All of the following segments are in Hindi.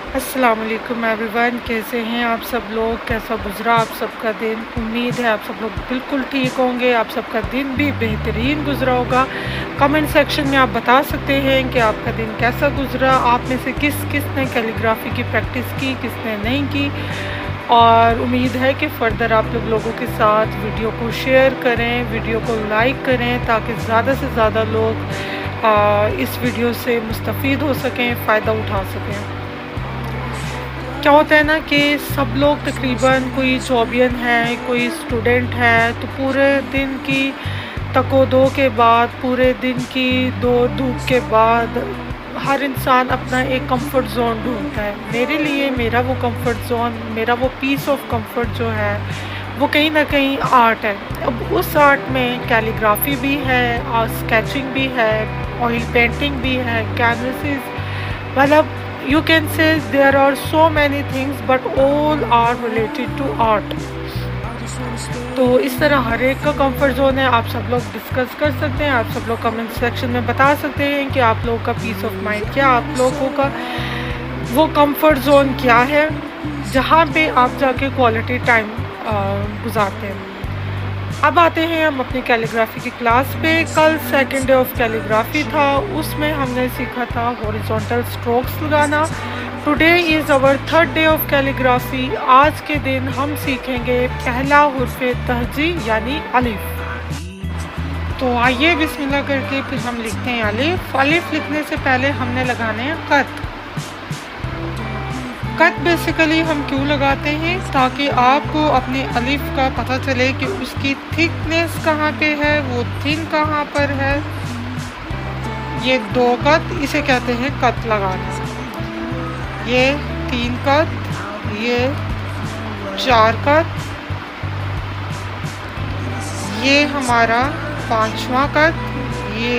अस्सलाम वालेकुम एवरीवन, कैसे हैं आप सब लोग? कैसा गुज़रा आप सबका दिन? उम्मीद है आप सब लोग बिल्कुल ठीक होंगे, आप सबका दिन भी बेहतरीन गुज़रा होगा। कमेंट सेक्शन में आप बता सकते हैं कि आपका दिन कैसा गुज़रा, आप में से किसने कैलीग्राफी की प्रैक्टिस की, किसने नहीं की। और उम्मीद है कि फ़र्दर आप लोगों के साथ वीडियो को शेयर करें, वीडियो को लाइक करें ताकि ज़्यादा से ज़्यादा लोग इस वीडियो से मुस्तफ़ीद हो सकें, फ़ायदा उठा सकें। क्या होता है ना कि सब लोग तकरीबन, कोई जॉबियन है, कोई स्टूडेंट है, तो पूरे दिन की तको-दो के बाद, पूरे दिन की दौड़-धूप के बाद हर इंसान अपना एक कंफर्ट ज़ोन ढूँढता है। मेरे लिए मेरा वो कंफर्ट ज़ोन, मेरा वो पीस ऑफ कंफर्ट जो है, वो कहीं न कहीं आर्ट है। अब उस आर्ट में कैलीग्राफी भी है और स्केचिंग भी है, ऑयल पेंटिंग भी है, कैनवसेस, मतलब you can say there are so many things but all are related to art। तो इस तरह हर एक का कंफर्ट जोन है, आप सब लोग डिस्कस कर सकते हैं, आप सब लोग कमेंट सेक्शन में बता सकते हैं कि आप लोगों का पीस ऑफ माइंड क्या, आप लोगों का वो कंफर्ट जोन क्या है जहाँ पे आप जाके क्वालिटी टाइम गुजारते हैं। अब आते हैं हम अपनी कैलीग्राफी की क्लास पे। कल सेकंड डे ऑफ कैलीग्राफी था, उसमें हमने सीखा था हॉरिजॉन्टल स्ट्रोक्स लगाना। Today is our third day of calligraphy. आज के दिन हम सीखेंगे पहला हुर्फ तहजी यानी अलिफ। तो आइए बिस्मिल्लाह करके फिर हम लिखते हैं अलिफ। अलिफ लिखने से पहले हमने लगाने हैं कत। कट बेसिकली हम क्यों लगाते हैं, ताकि आपको अपने अलिफ का पता चले कि उसकी थिकनेस कहाँ पे है, वो थिन कहाँ पर है। ये 2 कत, इसे कहते हैं कत लगाना। ये 3 कत, ये 4 कत, ये हमारा 5वां कत, ये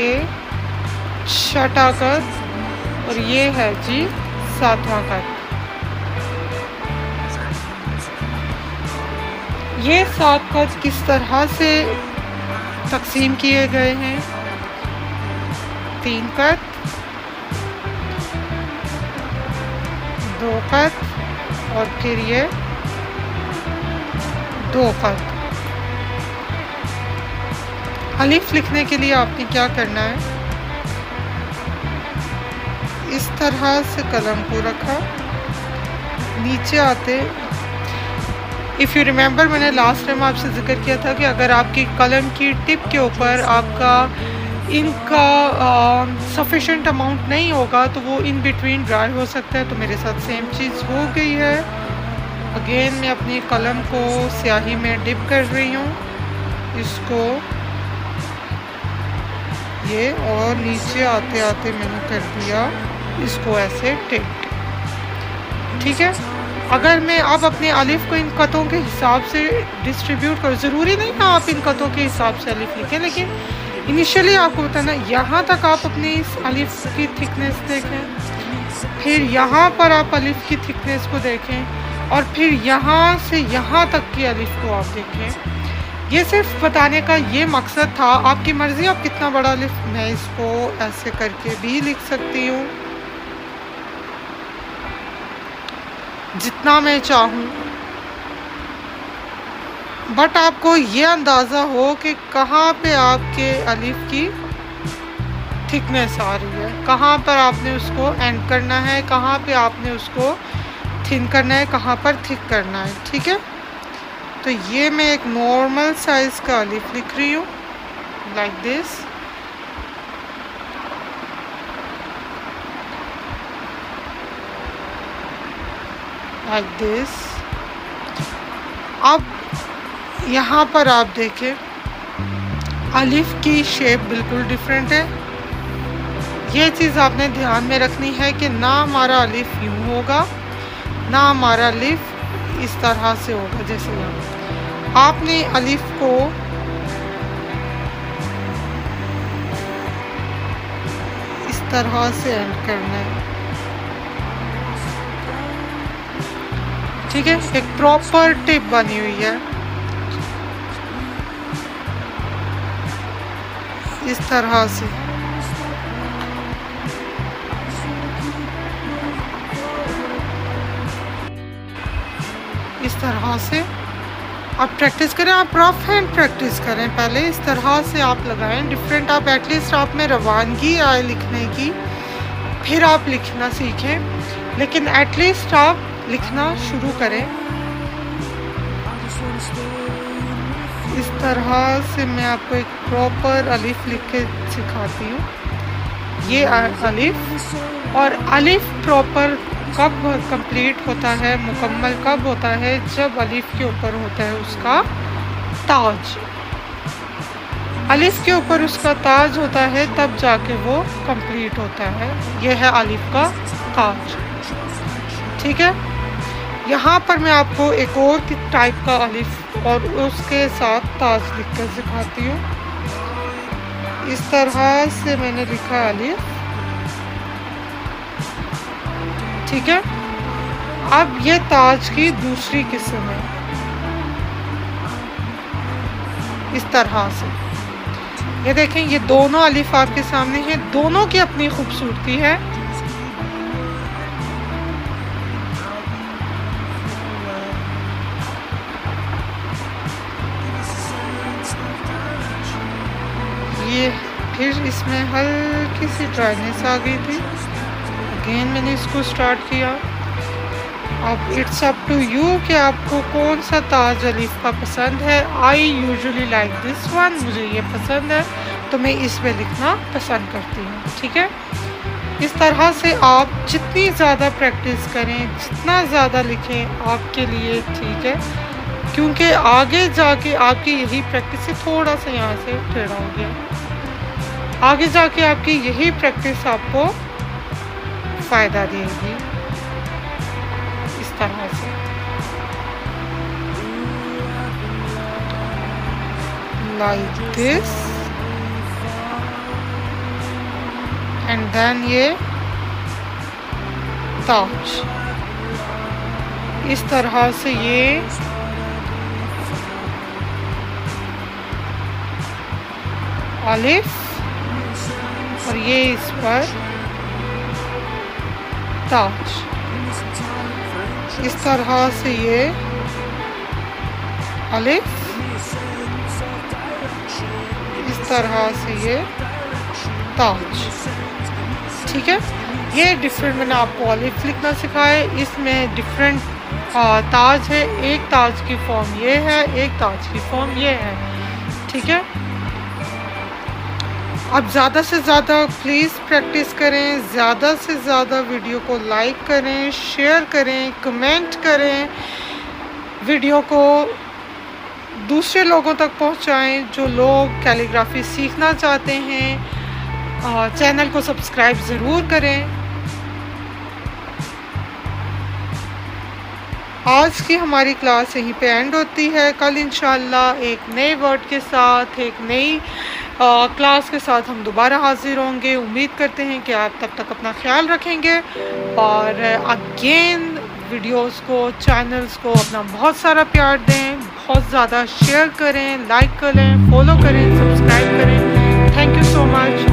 6ठा कत और ये है जी 7वां कत। ये 7 कट किस तरह से तकसीम किए गए हैं? 3 कट, 2 कट और फिर ये 2 कट। अलिफ लिखने के लिए आपने क्या करना है, इस तरह से कलम को रखा, नीचे आते। इफ़ यू रिमेंबर, मैंने लास्ट टाइम आपसे जिक्र किया था कि अगर आपकी कलम की टिप के ऊपर आपका इनका सफिशेंट अमाउंट नहीं होगा तो वो इन बिटवीन ड्राई हो सकता है। तो मेरे साथ सेम चीज़ हो गई है। अगेन मैं अपनी कलम को स्याही में डिप कर रही हूँ, इसको ये, और नीचे आते आते मैंने कर दिया इसको ऐसे टिप। ठीक है। अगर मैं अब अपने अलिफ को इन कतों के हिसाब से डिस्ट्रीब्यूट करूँ, ज़रूरी नहीं है आप इन कतों के हिसाब से अलिफ लिखें, लेकिन इनिशियली आपको बताना यहाँ तक आप अपनी इस अलिफ की थिकनेस देखें, फिर यहाँ पर आप अलिफ की थिकनेस को देखें, और फिर यहाँ से यहाँ तक की अलिफ को आप देखें। ये सिर्फ बताने का ये मकसद था। आपकी मर्ज़ी आप कितना बड़ा अलिफ, मैं इसको ऐसे करके भी लिख सकती हूँ जितना मैं चाहूँ, बट आपको ये अंदाज़ा हो कि कहाँ पे आपके अलिफ की थिकनेस आ रही है, कहाँ पर आपने उसको एंड करना है, कहाँ पे आपने उसको थिन करना है, कहाँ पर थिक करना है। ठीक है। तो ये मैं एक नॉर्मल साइज़ का अलिफ लिख रही हूँ, लाइक दिस। Like this. अब यहाँ पर आप देखें अलिफ की शेप बिल्कुल डिफरेंट है। ये चीज़ आपने ध्यान में रखनी है कि ना हमारा अलिफ यूँ होगा, ना हमारा अलिफ इस तरह से होगा। जैसे यहाँ आपने अलिफ को इस तरह से एंड करना है। ठीक है। एक प्रॉपर टिप बनी हुई है इस तरह से। इस तरह से आप प्रैक्टिस करें, आप रफ हैंड प्रैक्टिस करें पहले, इस तरह से आप लगाएं डिफरेंट। आप एटलीस्ट आप में रवानगी आए लिखने की, फिर आप लिखना सीखें, लेकिन एटलीस्ट आप लिखना शुरू करें। इस तरह से मैं आपको एक प्रॉपर अलिफ लिख के सिखाती हूँ। ये अलिफ, और अलिफ प्रॉपर कब कंप्लीट होता है, मुकम्मल कब होता है, जब अलिफ के ऊपर होता है उसका ताज। अलिफ के ऊपर उसका ताज होता है तब जाके वो कंप्लीट होता है। यह है अलिफ का ताज, ठीक है। यहाँ पर मैं आपको एक और टाइप का अलिफ और उसके साथ ताज लिख कर सिखाती हूँ। इस तरह से मैंने लिखा अलिफ, ठीक है। अब ये ताज की दूसरी किस्म है, इस तरह से। ये देखें, ये दोनों अलिफ आपके सामने हैं, दोनों की अपनी खूबसूरती है। ये फिर इसमें हल्की सी ड्राइनेस आ गई थी, अगेन मैंने इसको स्टार्ट किया। अब इट्स अप टू यू कि आपको कौन सा ताज अलिफ का पसंद है। I usually like this one, मुझे ये पसंद है तो मैं इस पे लिखना पसंद करती हूँ, ठीक है। इस तरह से आप जितनी ज़्यादा प्रैक्टिस करें, जितना ज़्यादा लिखें आपके लिए ठीक है, क्योंकि आगे जाके आपकी यही प्रैक्टिस से थोड़ा सा यहाँ से टेढ़ा हो गया, आगे जाके आपकी यही प्रैक्टिस आपको फ़ायदा देगी। इस तरह से लाइक दिस, एंड देन ये ताज। इस तरह से ये अलिफ और ये इस पर ताज। इस तरह से ये अलिफ, इस तरह से ये ताज, ठीक है। ये डिफरेंट मैंने आपको अलिफ लिखना सिखाया है, इसमें डिफरेंट ताज है। एक ताज की फॉर्म ये है, एक ताज की फॉर्म ये है, ठीक है। आप ज़्यादा से ज़्यादा प्लीज़ प्रैक्टिस करें, ज़्यादा से ज़्यादा वीडियो को लाइक करें, शेयर करें, कमेंट करें, वीडियो को दूसरे लोगों तक पहुंचाएं जो लोग कैलीग्राफी सीखना चाहते हैं। चैनल को सब्सक्राइब ज़रूर करें। आज की हमारी क्लास यहीं पे एंड होती है। कल इंशाल्लाह एक नए वर्ड के साथ, एक नई क्लास के साथ हम दोबारा हाजिर होंगे। उम्मीद करते हैं कि आप तब तक अपना ख्याल रखेंगे और अगेन वीडियोस को, चैनल्स को अपना बहुत सारा प्यार दें, बहुत ज़्यादा शेयर करें, लाइक करें, फॉलो करें, सब्सक्राइब करें। Thank you so much.